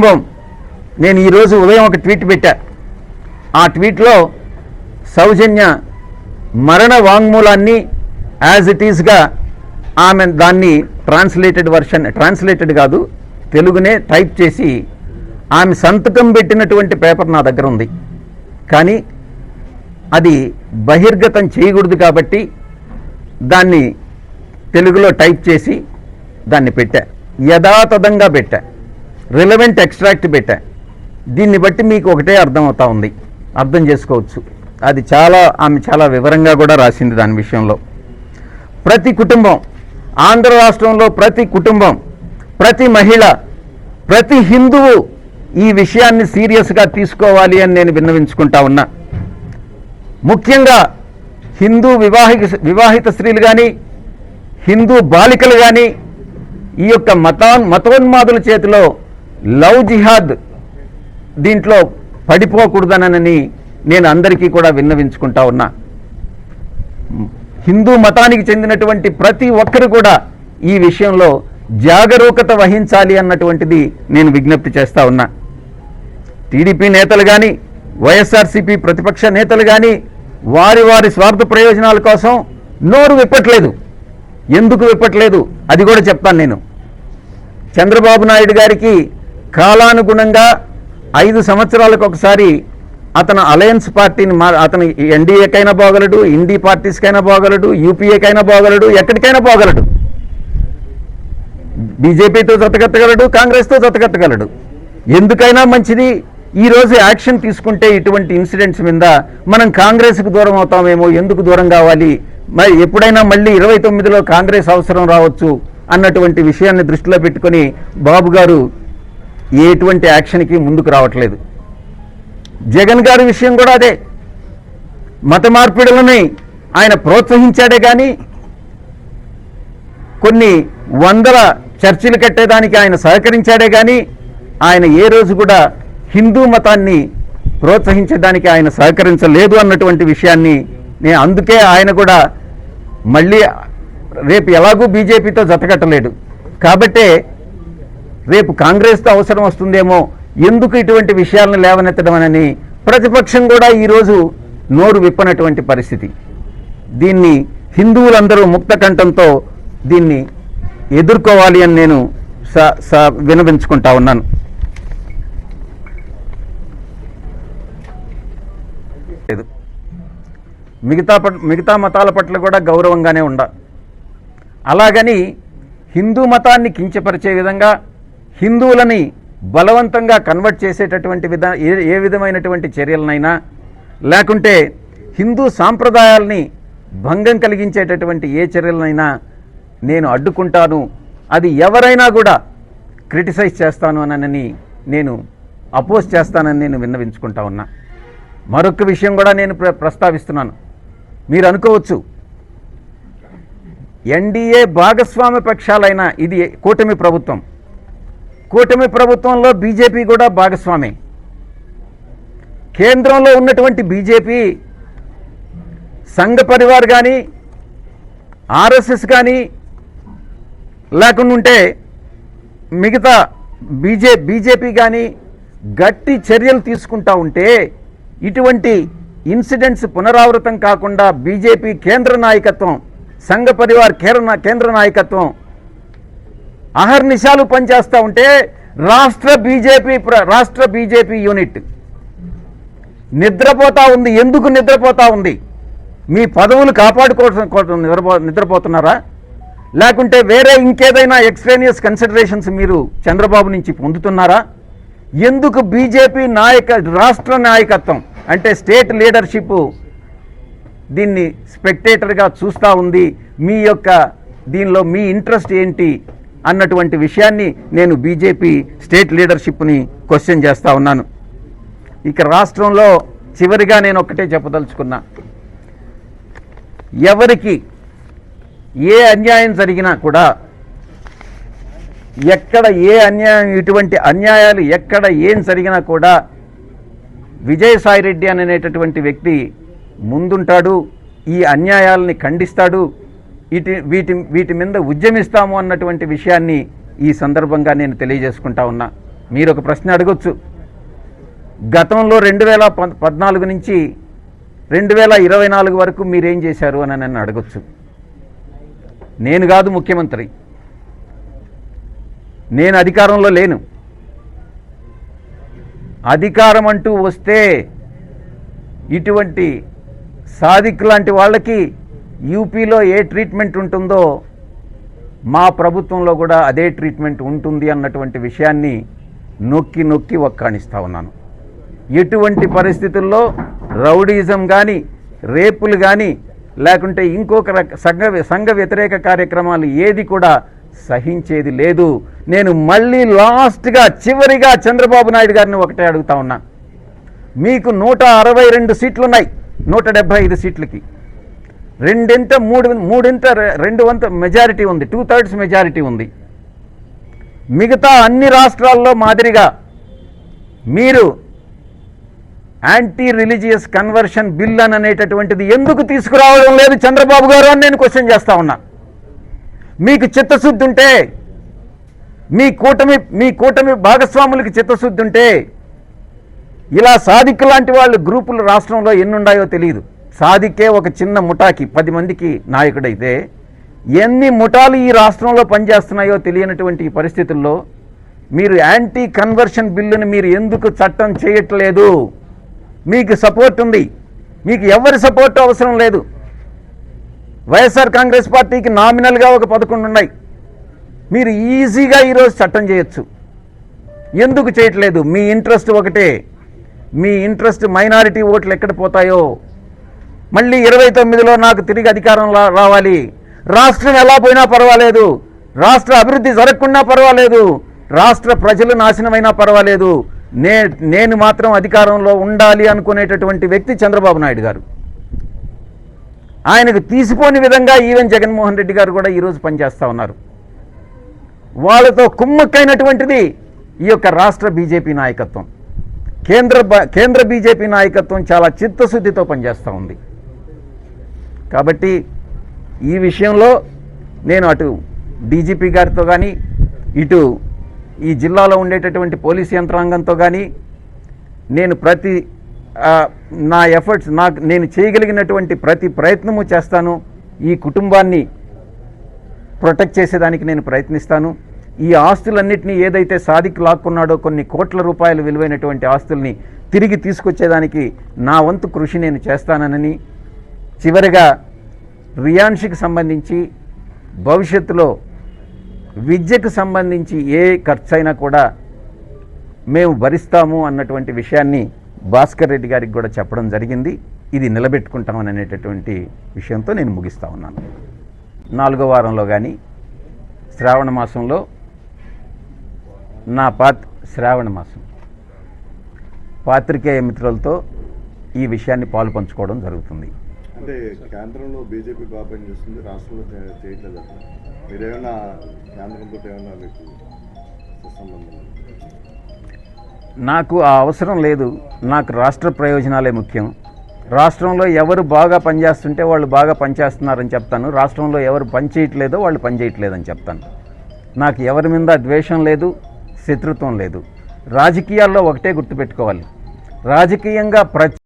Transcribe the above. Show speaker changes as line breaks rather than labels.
కుటుంబం, నేను ఈరోజు ఉదయం ఒక ట్వీట్ పెట్టా. ఆ ట్వీట్లో సౌజన్య మరణ వాంగ్మూలాన్ని యాజ్ ఇట్ ఈస్గా ఆమె దాన్ని ట్రాన్స్లేటెడ్ కాదు, తెలుగునే టైప్ చేసి ఆమె సంతకం పెట్టినటువంటి పేపర్ నా దగ్గర ఉంది. కానీ అది బహిర్గతం చేయకూడదు కాబట్టి దాన్ని తెలుగులో టైప్ చేసి దాన్ని పెట్టా, యథాతథంగా పెట్టా, రిలవెంట్ ఎక్స్ట్రాక్ట్ పెట్టా. దీన్ని బట్టి మీకు ఒకటే అర్థమవుతా ఉంది, అర్థం చేసుకోవచ్చు. అది ఆమె చాలా వివరంగా కూడా రాసింది దాని విషయంలో. ప్రతి కుటుంబం, ఆంధ్ర రాష్ట్రంలో ప్రతి కుటుంబం, ప్రతి మహిళ, ప్రతి హిందువు ఈ విషయాన్ని సీరియస్గా తీసుకోవాలి అని నేను విన్నవించుకుంటా ఉన్నా. ముఖ్యంగా హిందూ వివాహిత స్త్రీలు కానీ, హిందూ బాలికలు కానీ ఈ యొక్క మతోన్మాదుల చేతిలో లవ్ జిహాద్ దీంట్లో పడిపోకూడదనని నేను అందరికీ కూడా విన్నవించుకుంటా ఉన్నా. హిందూ మతానికి చెందినటువంటి ప్రతి ఒక్కరు కూడా ఈ విషయంలో జాగరూకత వహించాలి అన్నటువంటిది నేను విజ్ఞప్తి చేస్తా ఉన్నా. టీడీపీ నేతలు కానీ, వైఎస్ఆర్సీపీ ప్రతిపక్ష నేతలు కానీ వారి స్వార్థ ప్రయోజనాల కోసం నోరు విప్పట్లేదు. ఎందుకు విప్పట్లేదు అది కూడా చెప్తాను నేను. చంద్రబాబు నాయుడు గారికి కాలానుగుణంగా 5 సంవత్సరాలకు ఒకసారి అతను అలయన్స్ పార్టీని అతను ఎన్డీఏకైనా పోగలడు, ఇండీ పార్టీస్కైనా పోగలడు, యూపీఏకైనా పోగలడు, ఎక్కడికైనా పోగలడు. బీజేపీతో జతకట్టగలడు, కాంగ్రెస్తో జతకట్టగలడు. ఎందుకైనా మంచిది ఈరోజు యాక్షన్ తీసుకుంటే ఇటువంటి ఇన్సిడెంట్స్ మీద మనం కాంగ్రెస్కు దూరం అవుతామేమో, ఎందుకు దూరం కావాలి, మరి ఎప్పుడైనా మళ్ళీ 29లో కాంగ్రెస్ అవసరం రావచ్చు అన్నటువంటి విషయాన్ని దృష్టిలో పెట్టుకొని బాబు గారు ఎటువంటి యాక్షన్కి ముందుకు రావట్లేదు. జగన్ గారి విషయం కూడా అదే. మత మార్పిడులని ఆయన ప్రోత్సహించాడే కానీ కొన్ని వందల చర్చిలు కట్టేదానికి ఆయన సహకరించాడే కానీ ఆయన ఏ రోజు కూడా హిందూ మతాన్ని ప్రోత్సహించడానికి ఆయన సహకరించలేదు అన్నటువంటి విషయాన్ని నేను అందుకే ఆయన కూడా మళ్ళీ రేపు ఎలాగూ బీజేపీతో జతకట్టలేడు కాబట్టే రేపు కాంగ్రెస్తో అవసరం వస్తుందేమో, ఎందుకు ఇటువంటి విషయాలను లేవనెత్తడమని ప్రతిపక్షం కూడా ఈరోజు నోరు విప్పనటువంటి పరిస్థితి. దీన్ని హిందువులందరూ ముక్త కంఠంతో దీన్ని ఎదుర్కోవాలి అని నేను వినవించుకుంటా ఉన్నాను. మిగతా మతాల పట్ల కూడా గౌరవంగానే ఉండాలి. అలాగని హిందూ మతాన్ని కించపరిచే విధంగా, హిందువులని బలవంతంగా కన్వర్ట్ చేసేటటువంటి ఏ విధమైనటువంటి చర్యలనైనా, లేకుంటే హిందూ సాంప్రదాయాల్ని భంగం కలిగించేటటువంటి ఏ చర్యలనైనా నేను అడ్డుకుంటాను. అది ఎవరైనా కూడా క్రిటిసైజ్ చేస్తాను అని నేను అపోజ్ చేస్తానని నేను విన్నవించుకుంటా ఉన్నా. మరొక విషయం కూడా నేను ప్రస్తావిస్తున్నాను. మీరు అనుకోవచ్చు ఎన్డీఏ భాగస్వామ్య పక్షాలైన ఇది కూటమి ప్రభుత్వం, కూటమి ప్రభుత్వంలో బీజేపీ కూడా భాగస్వామి. కేంద్రంలో ఉన్నటువంటి బీజేపీ సంఘ పరివార్ కానీ, ఆర్ఎస్ఎస్ కానీ, లేకుంటే మిగతా బీజేపీ కానీ గట్టి చర్యలు తీసుకుంటా ఉంటే ఇటువంటి ఇన్సిడెంట్స్ పునరావృతం కాకుండా బీజేపీ కేంద్ర నాయకత్వం, సంఘ పరివార్ కేంద్ర నాయకత్వం అహర్నిశాలు పనిచేస్తూ ఉంటే రాష్ట్ర బీజేపీ యూనిట్ నిద్రపోతా ఉంది. ఎందుకు నిద్రపోతా ఉంది? మీ పదవులు కాపాడుకోవడం నిద్రపోతున్నారా? లేకుంటే వేరే ఇంకేదైనా ఎక్స్ట్రేనియస్ కన్సిడరేషన్స్ మీరు చంద్రబాబు నుంచి పొందుతున్నారా? ఎందుకు బీజేపీ రాష్ట్ర నాయకత్వం అంటే స్టేట్ లీడర్షిప్ దీన్ని స్పెక్టేటర్గా చూస్తూ ఉంది? దీనిలో మీ ఇంట్రెస్ట్ ఏంటి అన్నటువంటి విషయాన్ని నేను బీజేపీ స్టేట్ లీడర్షిప్ని క్వశ్చన్ చేస్తూ ఉన్నాను. ఇక రాష్ట్రంలో చివరిగా నేను ఒక్కటే చెప్పదలుచుకున్నా, ఎవరికి ఏ అన్యాయం జరిగినా కూడా, ఎక్కడ ఏ అన్యాయం, ఇటువంటి అన్యాయాలు ఎక్కడ ఏం జరిగినా కూడా విజయసాయిరెడ్డి అనేటటువంటి వ్యక్తి ముందుంటాడు, ఈ అన్యాయాలని ఖండిస్తాడు, వీటి మీద ఉద్యమిస్తాము అన్నటువంటి విషయాన్ని ఈ సందర్భంగా నేను తెలియజేసుకుంటా ఉన్నా. మీరు ఒక ప్రశ్న అడగొచ్చు, గతంలో 2014 నుంచి 2024 వరకు మీరేం చేశారు అని నన్ను అడగొచ్చు. నేను కాదు ముఖ్యమంత్రి, నేను అధికారంలో లేను. అధికారం అంటూ వస్తే ఇటువంటి సాదిక్ లాంటి వాళ్ళకి యూపీలో ఏ ట్రీట్మెంట్ ఉంటుందో మా ప్రభుత్వంలో కూడా అదే ట్రీట్మెంట్ ఉంటుంది అన్నటువంటి విషయాన్ని నొక్కి నొక్కి ఒక్కాణిస్తూ ఉన్నాను. ఎటువంటి పరిస్థితుల్లో రౌడీజం కానీ, రేపులు కానీ, లేకుంటే ఇంకొక సంఘ వ్యతిరేక కార్యక్రమాలు ఏది కూడా సహించేది లేదు. నేను మళ్ళీ లాస్ట్గా చివరిగా చంద్రబాబు నాయుడు గారిని ఒకటే అడుగుతా ఉన్నా, మీకు 162 సీట్లున్నాయి 175 సీట్లకి, రెండింత మెజారిటీ ఉంది, 2/3 మెజారిటీ ఉంది. మిగతా అన్ని రాష్ట్రాల్లో మాదిరిగా మీరు యాంటీ రిలీజియస్ కన్వర్షన్ బిల్ అని అనేటటువంటిది ఎందుకు తీసుకురావడం లేదు చంద్రబాబు గారు అని నేను క్వశ్చన్ చేస్తా ఉన్నా. మీకు చిత్తశుద్ధి ఉంటే, మీ కూటమి భాగస్వాములకి చిత్తశుద్ధి ఉంటే, ఇలా సాదిక్ లాంటి వాళ్ళు గ్రూపులు రాష్ట్రంలో ఎన్నున్నాయో తెలియదు. సాదిక్కే ఒక చిన్న ముఠాకి 10 మందికి నాయకుడైతే ఎన్ని ముఠాలు ఈ రాష్ట్రంలో పనిచేస్తున్నాయో తెలియనటువంటి పరిస్థితుల్లో మీరు యాంటీ కన్వర్షన్ బిల్లుని మీరు ఎందుకు చట్టం చేయట్లేదు? మీకు సపోర్ట్ ఉంది, మీకు ఎవరి సపోర్ట్ అవసరం లేదు. వైఎస్ఆర్ కాంగ్రెస్ పార్టీకి నామినల్గా ఒక 11 ఉన్నాయి, మీరు ఈజీగా ఈరోజు చట్టం చేయొచ్చు. ఎందుకు చేయట్లేదు? మీ ఇంట్రెస్ట్ ఒకటే, మీ ఇంట్రెస్ట్ మైనారిటీ ఓట్లు ఎక్కడ పోతాయో, మళ్ళీ 29లో నాకు తిరిగి అధికారం రావాలి, రాష్ట్రం ఎలా పోయినా పర్వాలేదు, రాష్ట్ర అభివృద్ధి జరగకుండా పర్వాలేదు, రాష్ట్ర ప్రజలు నాశనమైనా పర్వాలేదు, నేను మాత్రం అధికారంలో ఉండాలి అనుకునేటటువంటి వ్యక్తి చంద్రబాబు నాయుడు గారు. ఆయనకు తీసిపోని విధంగా ఈవెన్ జగన్మోహన్ రెడ్డి గారు కూడా ఈరోజు పనిచేస్తూ ఉన్నారు. వాళ్ళతో కుమ్మక్కైనటువంటిది ఈ యొక్క రాష్ట్ర బీజేపీ నాయకత్వం. కేంద్ర బీజేపీ నాయకత్వం చాలా చిత్తశుద్ధితో పనిచేస్తూ ఉంది. కాబట్టి ఈ విషయంలో నేను అటు డీజీపీ గారితో కానీ, ఇటు ఈ జిల్లాలో ఉండేటటువంటి పోలీసు యంత్రాంగంతో కానీ నేను నా ఎఫర్ట్స్, నేను చేయగలిగినటువంటి ప్రతి ప్రయత్నము చేస్తాను. ఈ కుటుంబాన్ని ప్రొటెక్ట్ చేసేదానికి నేను ప్రయత్నిస్తాను. ఈ ఆస్తులన్నింటినీ ఏదైతే సాదిక్ లాక్కున్నాడో కొన్ని కోట్ల రూపాయలు విలువైనటువంటి ఆస్తుల్ని తిరిగి తీసుకొచ్చేదానికి నా వంతు కృషి నేను చేస్తానని, చివరిగా రియాన్షికి సంబంధించి భవిష్యత్తులో విద్యకు సంబంధించి ఏ ఖర్చు అయినా కూడా మేము భరిస్తాము అన్నటువంటి విషయాన్ని భాస్కర్ రెడ్డి గారికి కూడా చెప్పడం జరిగింది. ఇది నిలబెట్టుకుంటామని అనేటటువంటి విషయంతో నేను ముగిస్తా ఉన్నాను. 4వ వారంలో కానీ శ్రావణ మాసంలో శ్రావణ మాసం పాత్రికేయ మిత్రులతో ఈ విషయాన్ని పాలు పంచుకోవడం జరుగుతుంది.
అంటే కేంద్రంలో బీజేపీ బాగా పనిచేస్తుంది, రాష్ట్రంలో చేయట్లేదు. మీరేమన్నా కేంద్రంతో ఏమన్నా మీకు సంబంధం?
నాకు ఆ అవసరం లేదు. నాకు రాష్ట్ర ప్రయోజనాలే ముఖ్యం. రాష్ట్రంలో ఎవరు బాగా పనిచేస్తుంటే వాళ్ళు బాగా పనిచేస్తున్నారని చెప్తాను, రాష్ట్రంలో ఎవరు పనిచేయట్లేదో వాళ్ళు పనిచేయట్లేదని చెప్తాను. నాకు ఎవరి మీద ద్వేషం లేదు, శత్రుత్వం లేదు. రాజకీయాల్లో ఒకటే గుర్తుపెట్టుకోవాలి, రాజకీయంగా